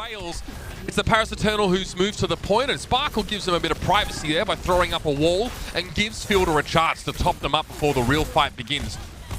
prevails. It's the Paris Eternal who's moved to the point, and Sparkle gives them a bit of privacy there by throwing up a wall and gives Fielder a chance to top them up before the real fight begins.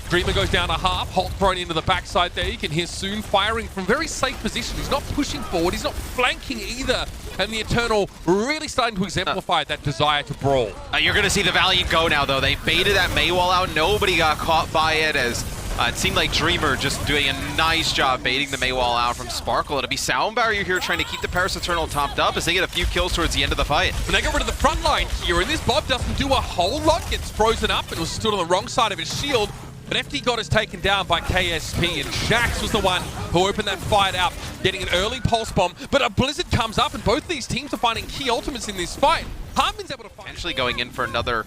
Dreamer goes down a half, Holt thrown into the backside there. You can hear Soon firing from very safe position. He's not pushing forward, he's not flanking either. And the Eternal really starting to exemplify that desire to brawl. You're going to see the Valiant go now, though. They baited that Mei wall out. Nobody got caught by it, as it seemed like Dreamer just doing a nice job baiting the Mei wall out from Sparkle. It'll be Sound Barrier here trying to keep the Paris Eternal topped up as they get a few kills towards the end of the fight. And they get rid of the front line here, and this Bob doesn't do a whole lot. Gets frozen up and was stood on the wrong side of his shield. But FD got us taken down by KSP, and Shax was the one who opened that fight up, getting an early pulse bomb. But a Blizzard comes up, and both these teams are finding key ultimates in this fight. Harbin's able to find... Potentially going in for another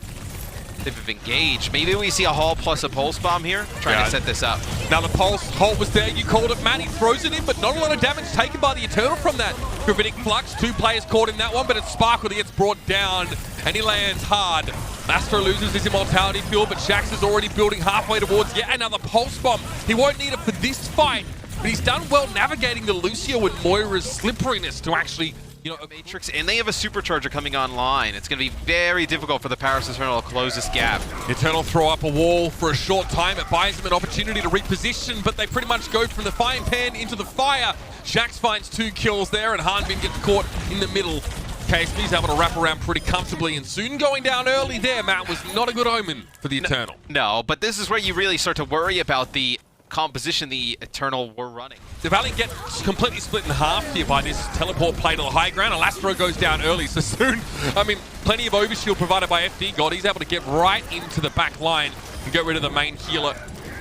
type of engage. Maybe we see a Hall plus a pulse bomb here, trying to set this up. Now the pulse, Holt was there, you called it, man. He throws it in, but not a lot of damage taken by the Eternal from that. Gravitic Flux, 2 players caught in that one, but it's Sparkle that gets brought down, and he lands hard. Astro loses his immortality fuel, but Shax is already building halfway towards yet another pulse bomb. He won't need it for this fight, but he's done well navigating the Lucio and Moira's slipperiness to actually, you know, a Matrix, and they have a supercharger coming online. It's going to be very difficult for the Paris Eternal to close this gap. Eternal throw up a wall for a short time. It buys them an opportunity to reposition, but they pretty much go from the frying pan into the fire. Shax finds 2 kills there, and Hanbin gets caught in the middle. KSP's able to wrap around pretty comfortably, and Soon going down early there, Matt, was not a good omen for the Eternal. No, but this is where you really start to worry about the composition the Eternal were running. The Valiant get completely split in half here by this teleport play to the high ground. Alastro goes down early, so Soon, I mean, plenty of overshield provided by FD God. He's able to get right into the back line and get rid of the main healer.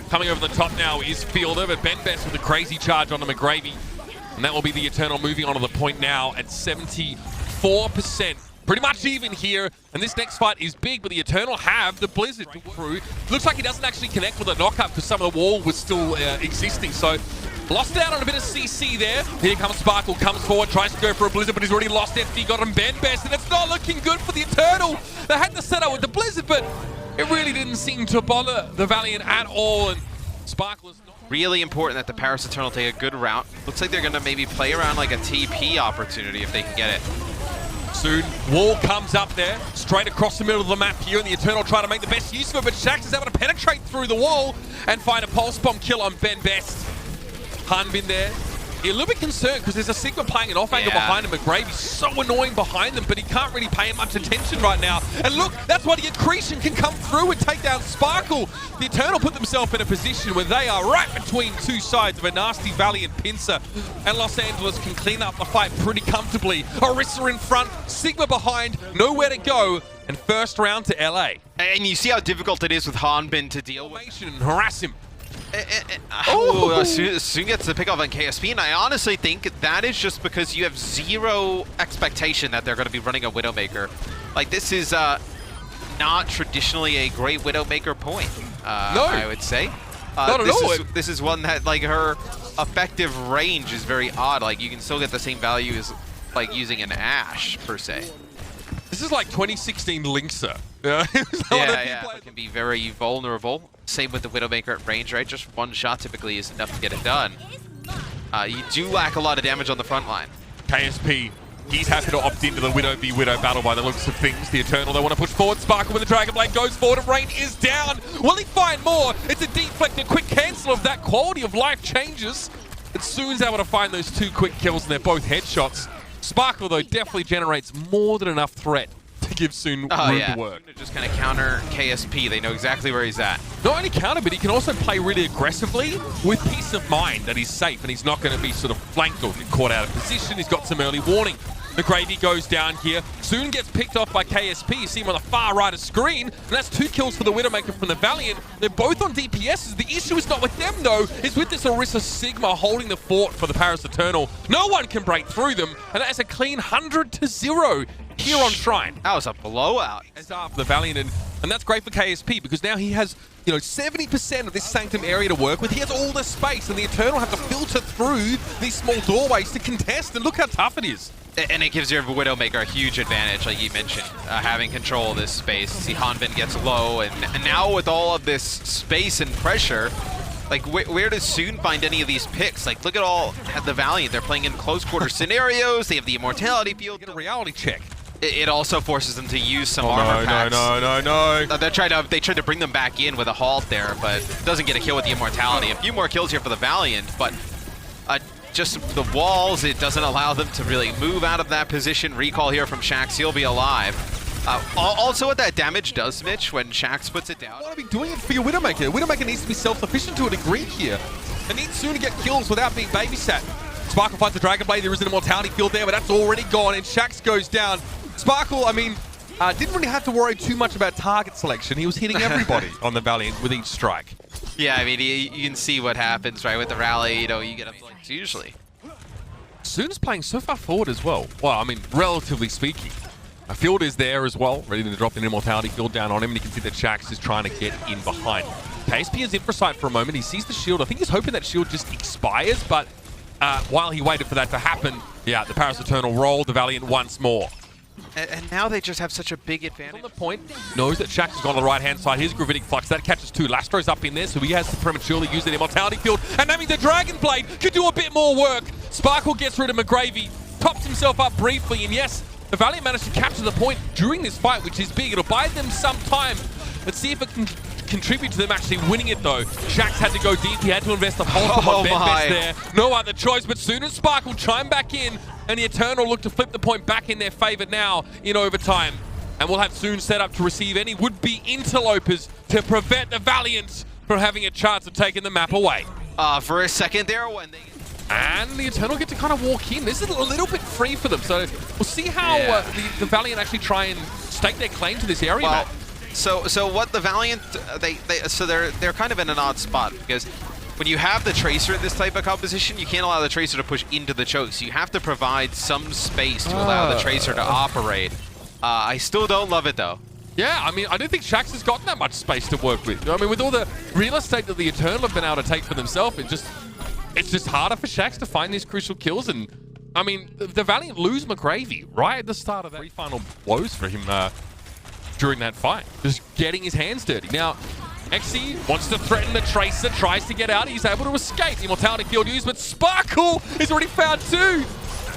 Coming over the top now is Fielder, but Ben Best with a crazy charge onto McGravy. And that will be the Eternal moving onto the point now at 74%. Pretty much even here, and this next fight is big, but the Eternal have the Blizzard through. Looks like he doesn't actually connect with a knockup because some of the wall was still existing, so lost out on a bit of CC there. Here comes Sparkle, comes forward, tries to go for a Blizzard, but he's already lost FD, got him Ben Best, and it's not looking good for the Eternal. They had to set up with the Blizzard, but it really didn't seem to bother the Valiant at all, and Sparkle is not... Really important that the Paris Eternal take a good route. Looks like they're going to maybe play around like a TP opportunity if they can get it. Soon, wall comes up there, straight across the middle of the map here, and the Eternal try to make the best use of it, but Shax is able to penetrate through the wall and find a pulse bomb kill on Ben Best. Hanbin there. A little bit concerned because there's a Sigma playing an off angle behind him. McGravy's so annoying behind them, but he can't really pay him much attention right now. And look, that's why the Accretion can come through and take down Sparkle. The Eternal put themselves in a position where they are right between 2 sides of a nasty Valiant pincer. And Los Angeles can clean up the fight pretty comfortably. Orisa in front, Sigma behind, nowhere to go. And first round to LA. And you see how difficult it is with Hanbin to deal with. And harass him. Soon gets the pick off on KSP, and I honestly think that is just because you have zero expectation that they're going to be running a Widowmaker. Like, this is not traditionally a great Widowmaker point, no. I would say. Not at all. This is one that, like, her effective range is very odd. Like, you can still get the same value as, like, using an Ashe, per se. This is like 2016 Linkser. It can be very vulnerable. Same with the Widowmaker at range, right? Just one shot typically is enough to get it done. You do lack a lot of damage on the front line. KSP, he's happy to opt into the Widow v Widow battle by the looks of things. The Eternal, they want to push forward. Sparkle with the Dragon Blade goes forward, and Rain is down. Will he find more? It's a deflect, a quick cancel of that. Quality of life changes. But Soon's able to find those 2 quick kills, and they're both headshots. Sparkle, though, definitely generates more than enough threat to give Soon room to work. Just kind of counter KSP. They know exactly where he's at. Not only counter, but he can also play really aggressively with peace of mind that he's safe and he's not going to be sort of flanked or get caught out of position. He's got some early warning. McGravy goes down here. Soon gets picked off by KSP. You see him on the far right of screen. And that's 2 kills for the Widowmaker from the Valiant. They're both on DPSs. The issue is not with them, though. It's with this Orisa Sigma holding the fort for the Paris Eternal. No one can break through them. And that's a clean 100-0 here on Shrine. That was a blowout. As for the Valiant, and that's great for KSP because now he has, you know, 70% of this Sanctum area to work with. He has all the space, and the Eternal have to filter through these small doorways to contest, and look how tough it is. And it gives your Widowmaker a huge advantage, like you mentioned, having control of this space. See, Hanbin gets low, and now with all of this space and pressure, Like, where does Soon find any of these picks? Like, look at the Valiant. They're playing in close quarter scenarios. They have the immortality field. Get a reality check. It also forces them to use some armor packs. No. They tried to bring them back in with a halt there, but doesn't get a kill with the immortality. A few more kills here for the Valiant, but just the walls, it doesn't allow them to really move out of that position. Recall here from Shaxx, he'll be alive. Also what that damage does, Mitch, when Shaxx puts it down. You want to be doing it for your Widowmaker. Widowmaker needs to be self-sufficient to a degree here. They need Soon to get kills without being babysat. Sparkle finds the Dragon Blade. There is an immortality field there, but that's already gone, and Shaxx goes down. Sparkle, I mean, didn't really have to worry too much about target selection. He was hitting everybody on the Valiant with each strike. Yeah, I mean, you can see what happens, right, with the rally. You know, you get up like usually. Soon's playing so far forward as well. Well, I mean, relatively speaking. A field is there as well, ready to drop an immortality field down on him, and you can see that Shaxx is trying to get in behind. KSP is in for sight for a moment. He sees the shield. I think he's hoping that shield just expires, but while he waited for that to happen, yeah, the Paris Eternal rolled the Valiant once more. And now they just have such a big advantage. On the point, knows that Shaxx has gone to the right-hand side. Here's Gravitic Flux. That catches two. Lastro's up in there, so he has to prematurely use that immortality field. And that means the Dragon Blade could do a bit more work. Sparkle gets rid of McGravy, pops himself up briefly, and yes, the Valiant managed to capture the point during this fight, which is big. It'll buy them some time. Let's see if it can contribute to them actually winning it, though. Shaxx had to go deep. He had to invest a whole lot there. No other choice, but soon as Sparkle chime back in, and the Eternal look to flip the point back in their favor now in overtime. And we'll have Soon set up to receive any would-be interlopers to prevent the Valiant from having a chance of taking the map away. For a second there, when they... And the Eternal get to kind of walk in. This is a little bit free for them, so we'll see how the Valiant actually try and stake their claim to this area. Well, so what the Valiant, they're kind of in an odd spot, because when you have the Tracer in this type of composition, you can't allow the Tracer to push into the choke, so you have to provide some space to allow the Tracer to operate. I still don't love it, though. Yeah, I mean, I don't think Shaxx has gotten that much space to work with. I mean, with all the real estate that the Eternal have been able to take for themselves, it's just harder for Shaxx to find these crucial kills. And, I mean, the Valiant lose McGravy right at the start of that. Three final blows for him during that fight. Just getting his hands dirty. Now, Xe wants to threaten the Tracer, tries to get out. He's able to escape. The immortality field used, but Sparkle is already found two.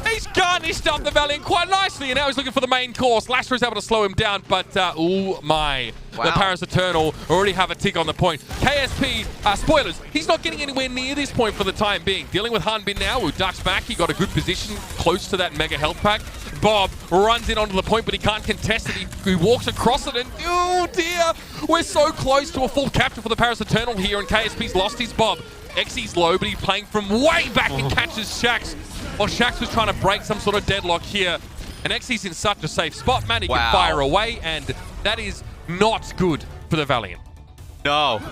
He's garnished up the Valiant quite nicely, and now he's looking for the main course. Lastro's able to slow him down, but oh my. Wow. The Paris Eternal already have a tick on the point. KSP, spoilers, he's not getting anywhere near this point for the time being. Dealing with Hanbin now, who ducks back. He got a good position close to that mega health pack. Bob runs in onto the point, but he can't contest it. He walks across it, and oh dear, we're so close to a full capture for the Paris Eternal here, and KSP's lost his Bob. Xe's low, but he's playing from way back and catches Shaxx. While Shaxx was trying to break some sort of deadlock here. And Xe's in such a safe spot, man. He can fire away, and that is not good for the Valiant. No.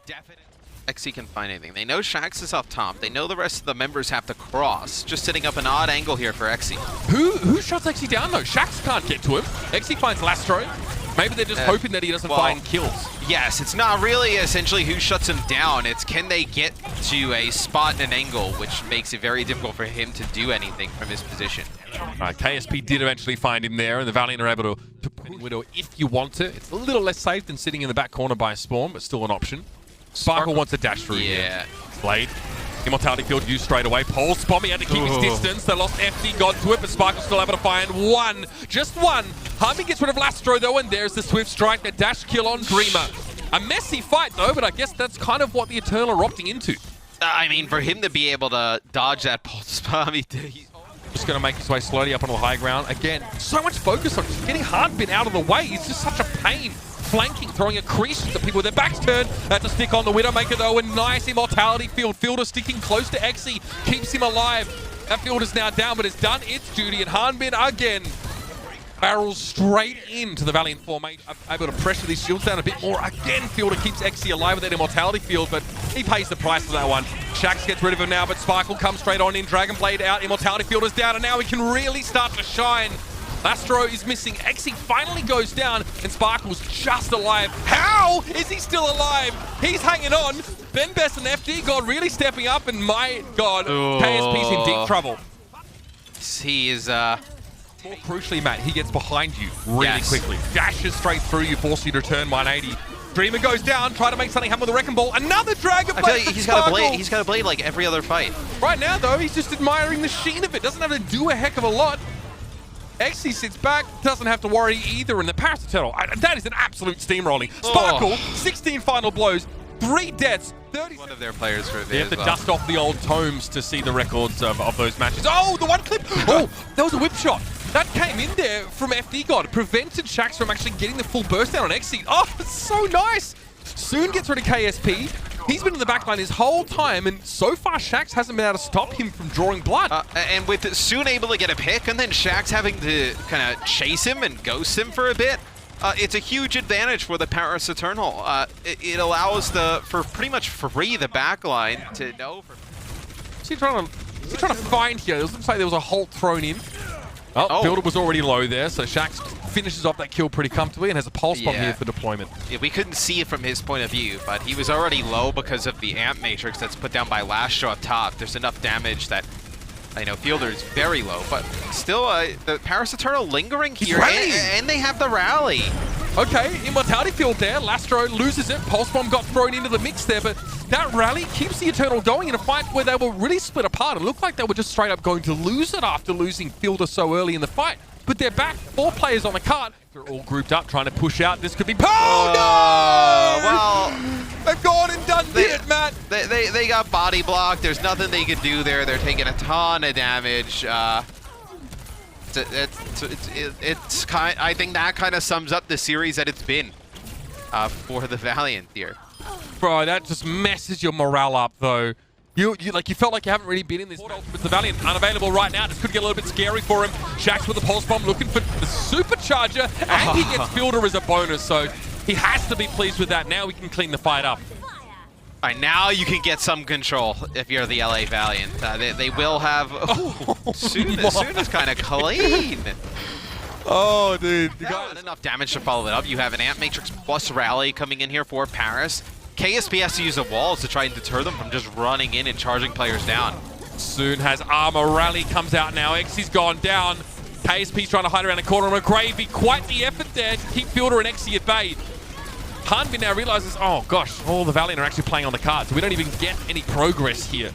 Definitely. Xe can find anything. They know Shaxx is up top. They know the rest of the members have to cross. Just setting up an odd angle here for Xe. Who shuts Xe down, though? Shaxx can't get to him. Xe finds Lastro. Maybe they're just hoping that he doesn't find kills. Yes, it's not really essentially who shuts him down. It's can they get to a spot and an angle, which makes it very difficult for him to do anything from his position. KSP did eventually find him there, and the Valiant are able to put in Widow if you want to. It's a little less safe than sitting in the back corner by a Spawn, but still an option. Sparkle wants a dash through here. Blade. Immortality field used straight away. Pole Spommy had to keep his distance. They lost FD God to it, but Sparkle's still able to find one. Just one. Harvey gets rid of Lastro, though, and there's the Swift Strike, the dash kill on Dreamer. A messy fight, though, but I guess that's kind of what the Eternal are opting into. I mean, for him to be able to dodge that Pole Spommy, just going to make his way slowly up onto the high ground. Again, so much focus on just getting Hanbin out of the way. It's just such a pain. Flanking, throwing a crease to people with their backs turned. Had to stick on the Widowmaker, though. A nice immortality field. Fielder sticking close to Xe. Keeps him alive. That field is now down, but it's done its duty. And Hanbin, again, barrels straight into the Valiant formation. Able to pressure these shields down a bit more. Again, Fielder keeps Xe alive with that immortality field, but he pays the price for that one. Shaxx gets rid of him now, but Sparkle comes straight on in. Dragon Blade out. Immortality field is down, and now we can really start to shine. Lastro is missing. Xe finally goes down, and Sparkle's just alive. How is he still alive? He's hanging on. Ben Best and FD God really stepping up, and my God, KSP's in deep trouble. He is, More crucially, Matt, he gets behind you really quickly. Dashes straight through you, force you to turn 180. Dreamer goes down, trying to make something happen with the Wrecking Ball. Another Dragon Blade. I feel like he's got a blade like every other fight. Right now, though, he's just admiring the sheen of it. Doesn't have to do a heck of a lot. Exy sits back, doesn't have to worry either. And the Paris Eternal, that is an absolute steamrolling. Sparkle, 16 final blows, 3 deaths, 30. One of their players for a bit. They have to dust off the old tomes to see the records of those matches. Oh, the one clip. Oh, that was a whip shot. That came in there from FD God. Prevented Shax from actually getting the full burst down on Exy. Oh, it's so nice. Soon gets rid of KSP. He's been in the backline his whole time, and so far Shax hasn't been able to stop him from drawing blood. And with Soon able to get a pick, and then Shax having to kind of chase him and ghost him for a bit, it's a huge advantage for the Paris Eternal. It allows for pretty much free the backline to know. What's he trying to find here? It looks like there was a Holt thrown in. Oh, Builder was already low there, so Shax finishes off that kill pretty comfortably and has a pulse bomb here for deployment. Yeah, we couldn't see it from his point of view, but he was already low because of the amp matrix that's put down by Lastro up top. There's enough damage that, I know, Fielder is very low, but still, the Paris Eternal lingering here, and they have the rally. Okay, Immortality Field there. Lastro loses it. Pulse Bomb got thrown into the mix there, but that rally keeps the Eternal going in a fight where they were really split apart. It looked like they were just straight up going to lose it after losing Fielder so early in the fight. But they're back. 4 players on the cart. They're all grouped up, trying to push out. This could be... Oh, no! Well, they've gone and done it, Matt. They got body blocked. There's nothing they could do there. They're taking a ton of damage. I think that kind of sums up the series that it's been for the Valiant here. Bro, that just messes your morale up, though. You felt like you haven't really been in this. With the Valiant unavailable right now, this could get a little bit scary for him. Shax with the Pulse Bomb looking for the Supercharger, and he gets Fielder as a bonus, so he has to be pleased with that. Now we can clean the fight up. All right, now you can get some control if you're the LA Valiant. They will have... Soon is kind of clean. Oh, dude. You got enough damage to follow it up. You have an Amp Matrix plus Rally coming in here for Paris. KSP has to use the walls to try and deter them from just running in and charging players down. Soon has armor. Rally comes out now. Xy's gone down. KSP's trying to hide around the corner. McGravy, quite the effort there to keep Fielder and Xy at bay. Hanbin now realizes, oh gosh, all the Valiant are actually playing on the card, so we don't even get any progress here.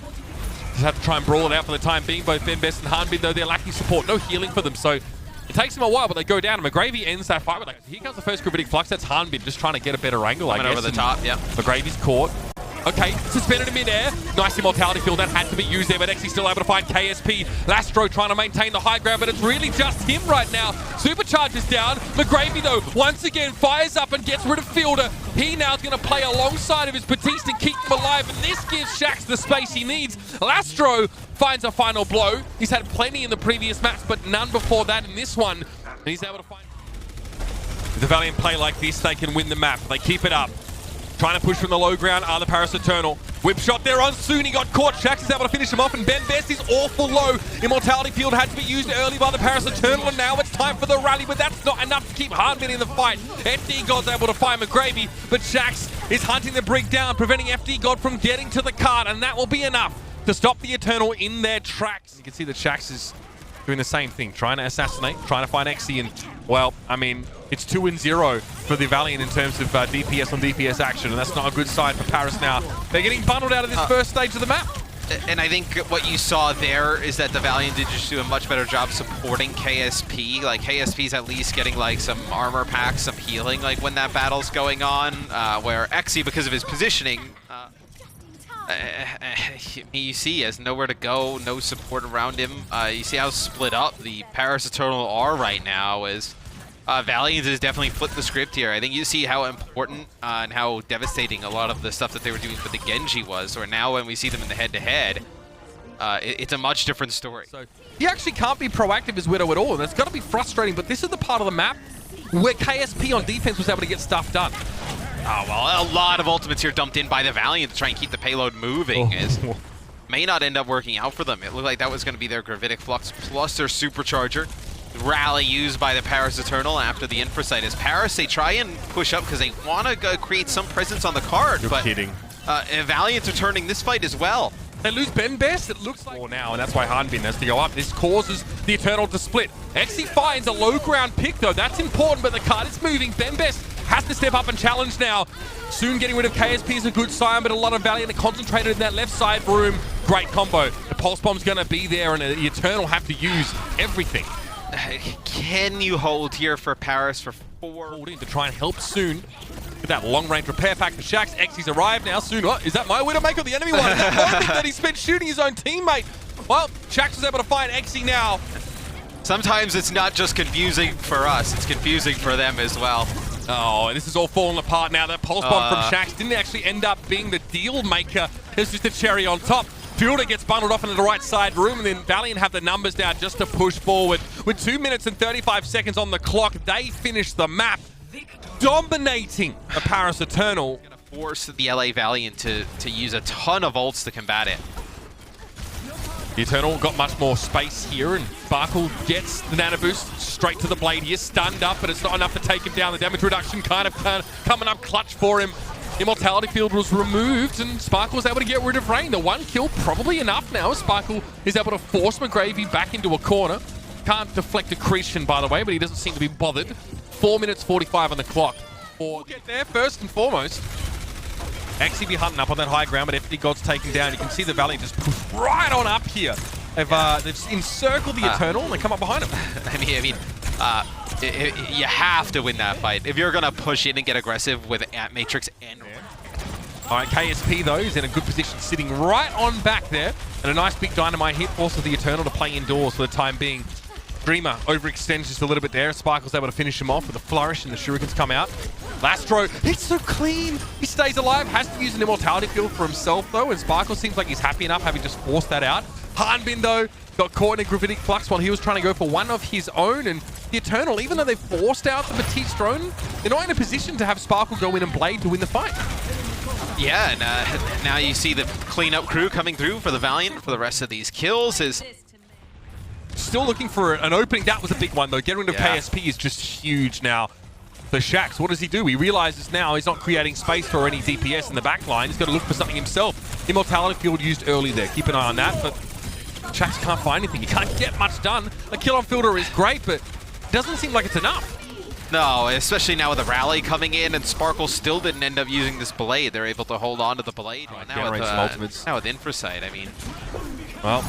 Just have to try and brawl it out for the time being. Both Ben Best and Hanbin, though, they're lacking support. No healing for them, so it takes them a while, but they go down. And McGravy ends that fight with, like, here comes the first Gravitic Flux. That's Hanbin just trying to get a better angle, I guess. Over the top, yeah. McGravy's caught. Okay, suspended in midair. Nice Immortality Field. That had to be used there, but Xy's still able to find KSP. Lastro trying to maintain the high ground, but it's really just him right now. Supercharger's down. McGravy, though, once again fires up and gets rid of Fielder. He now is going to play alongside of his Batiste and keep him alive, and this gives Shax the space he needs. Lastro finds a final blow. He's had plenty in the previous match, but none before that in this one. And he's able to find... If the Valiant play like this, they can win the map. They keep it up. Trying to push from the low ground are the Paris Eternal. Whip shot there on Soon. He got caught. Shax is able to finish him off, and Ben Best is awful low. Immortality Field had to be used early by the Paris Eternal, and now it's time for the rally, but that's not enough to keep Hanbin in the fight. FD God's able to find McGravy, but Shax is hunting the Brig down, preventing FD God from getting to the cart, and that will be enough to stop the Eternal in their tracks. You can see that Shax is doing the same thing, trying to assassinate, trying to find Xy, and, well, I mean, it's 2-0 for the Valiant in terms of DPS on DPS action, and that's not a good sign for Paris now. They're getting bundled out of this first stage of the map. And I think what you saw there is that the Valiant did just do a much better job supporting KSP. Like, KSP's at least getting, like, some armor packs, some healing, like, when that battle's going on, where Xy, because of his positioning, you see, has nowhere to go, no support around him. You see how split up the Paris Eternal are right now as Valiant has definitely flipped the script here. I think you see how important and how devastating a lot of the stuff that they were doing with the Genji was, or now when we see them in the head-to-head, it's a much different story. So he actually can't be proactive as Widow at all, and it's got to be frustrating, but this is the part of the map where KSP on defense was able to get stuff done. Oh, well, a lot of ultimates here dumped in by the Valiant to try and keep the payload moving. May not end up working out for them. It looked like that was going to be their Gravitic Flux plus their Supercharger. Rally used by the Paris Eternal after the Infrasight. As Paris, they try and push up because they want to create some presence on the card. You're kidding. Valiant are turning this fight as well. They lose Ben Best, it looks like. Now, and that's why Hanbin has to go up. This causes the Eternal to split. Xy finds a low ground pick, though. That's important, but the card is moving. Ben Best has to step up and challenge now. Soon getting rid of KSP is a good sign, but a lot of Valiant are concentrated in that left side room. Great combo. The Pulse Bomb's going to be there, and the Eternal have to use everything. Can you hold here for Paris for 4? Hold in to try and help Soon with that long-range repair pack for Shax. Xy's arrived now. Soon, oh, is that my Widowmaker or the enemy one? In that moment that he spent shooting his own teammate. Well, Shax was able to find Xy now. Sometimes it's not just confusing for us, it's confusing for them as well. Oh, this is all falling apart now. That Pulse Bomb from Shax didn't actually end up being the deal maker. It's just a cherry on top. Fielder gets bundled off into the right side room, and then Valiant have the numbers down just to push forward. With 2 minutes and 35 seconds on the clock, they finish the map, dominating the Paris Eternal. Gonna force the LA Valiant to use a ton of ults to combat it. The Eternal got much more space here, and Sparkle gets the nano boost straight to the blade. He is stunned up, but it's not enough to take him down. The damage reduction kind of coming up clutch for him. Immortality Field was removed, and Sparkle was able to get rid of Rain. The 1 kill probably enough now. Sparkle is able to force McGravy back into a corner. Can't deflect Accretion, by the way, but he doesn't seem to be bothered. 4 minutes 45 on the clock. We'll get there first and foremost. Xy be hunting up on that high ground, but FD God's taken down. You can see the Valiant just push right on up here. They've just encircled the Eternal, and they come up behind him. You have to win that fight. If you're going to push in and get aggressive with Matrix and... All right, KSP, though, is in a good position, sitting right on back there. And a nice big dynamite hit forces the Eternal to play indoors for the time being. Dreamer overextends just a little bit there. Sparkle's able to finish him off with a flourish, and the shurikens come out. Lastro, he's so clean. He stays alive, has to use an immortality field for himself, though, and Sparkle seems like he's happy enough having just forced that out. Hanbin, though, got caught in a gravitic flux while he was trying to go for one of his own, and the Eternal, even though they forced out the Matisse drone, they're not in a position to have Sparkle go in and Blade to win the fight. Yeah, and now you see the cleanup crew coming through for the Valiant for the rest of these kills. Is still looking for an opening. That was a big one, though. Getting rid of KSP is just huge now. For Shax, what does he do? He realizes now he's not creating space for any DPS in the back line. He's got to look for something himself. Immortality Field used early there. Keep an eye on that, but Shax can't find anything. He can't get much done. A kill on Fielder is great, but it doesn't seem like it's enough. No, especially now with the rally coming in, and Sparkle still didn't end up using this blade. They're able to hold on to the blade. Now with Infrasight, I mean. Well,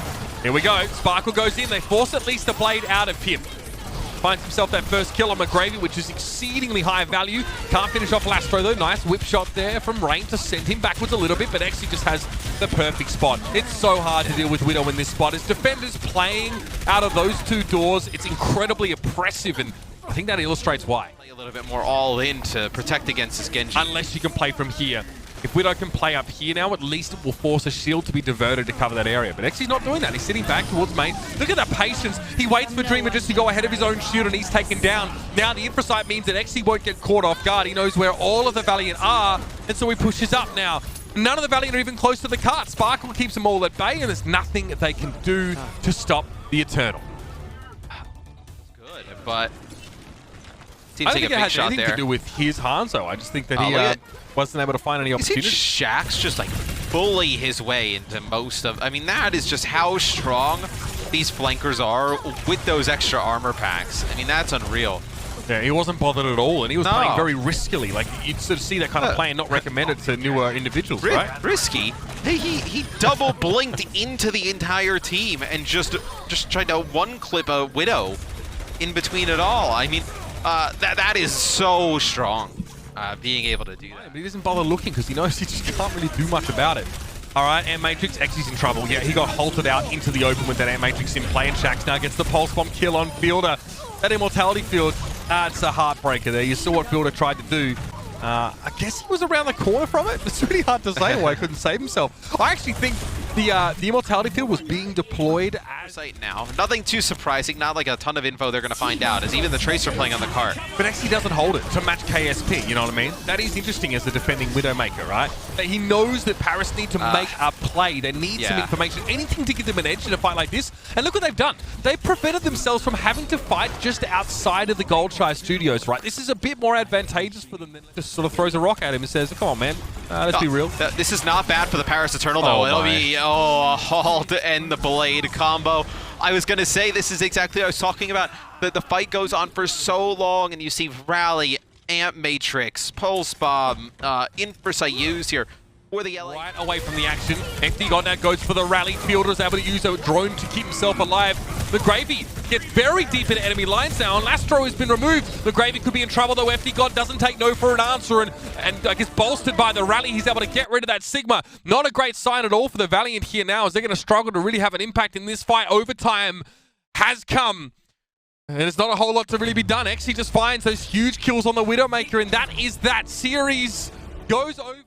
here we go. Sparkle goes in. They force at least a blade out of him. Finds himself that first kill on McGravy, which is exceedingly high value. Can't finish off Lastro, though. Nice whip shot there from Rain to send him backwards a little bit, but Xy just has the perfect spot. It's so hard to deal with Widow in this spot. As defenders playing out of those two doors, it's incredibly oppressive, and I think that illustrates why. Play a little bit more all in to protect against this Genji. Unless you can play from here. If Widow can play up here now, at least it will force a shield to be diverted to cover that area. But Xy's not doing that. He's sitting back towards main. Look at that patience. He waits for Dreamer just to go ahead of his own shield, and he's taken down. Now the Infrasight means that Xy won't get caught off guard. He knows where all of the Valiant are, and so he pushes up now. None of the Valiant are even close to the cart. Sparkle keeps them all at bay, and there's nothing they can do to stop the Eternal. Good, but... I don't think it has anything to do with his Hanzo. I just think that he wasn't able to find any opportunity. Shax just like bully his way into most of... I mean, that is just how strong these flankers are with those extra armor packs. I mean, that's unreal. Yeah, he wasn't bothered at all, and he was playing very riskily. Like, you'd sort of see that kind of play and not recommended to newer individuals, right? Risky? He double blinked into the entire team and just tried to one-clip a Widow in between it all. I mean... that is so strong, being able to do that. But he doesn't bother looking because he knows he just can't really do much about it. All right, and Matrix, Xy's in trouble. Yeah, he got halted out into the open with that Ant Matrix in play, and Shax now gets the Pulse Bomb kill on Fielder. That Immortality Field, it's a heartbreaker there. You saw what Fielder tried to do. I guess he was around the corner from it. It's really hard to say why he couldn't save himself. I actually think the Immortality Field was being deployed as... Now, nothing too surprising, not like a ton of info they're going to find out, as even the Tracer playing on the cart. But Xy doesn't hold it to match KSP, you know what I mean? That is interesting as the defending Widowmaker, right? That he knows that Paris need to make a play. They need some information, anything to give them an edge in a fight like this. And look what they've done. They've prevented themselves from having to fight just outside of the Guangzhou studios, right? This is a bit more advantageous for them than just sort of throws a rock at him and says, come on, man, let's be real. This is not bad for the Paris Eternal, though. It'll be, a haul to end the Blade combo. I was going to say, this is exactly what I was talking about. The fight goes on for so long, and you see Rally Amp Matrix, Pulse Bomb, Infra's used here for the LA. Right away from the action. FD God now goes for the rally. Fielder is able to use a drone to keep himself alive. The Gravy gets very deep into enemy lines now, and Lastro has been removed. The Gravy could be in trouble, though. FD God doesn't take no for an answer, and I guess bolstered by the rally, he's able to get rid of that Sigma. Not a great sign at all for the Valiant here now, as they're going to struggle to really have an impact in this fight. Overtime has come. And there's not a whole lot to really be done. He just finds those huge kills on the Widowmaker, and that is that. Series goes over.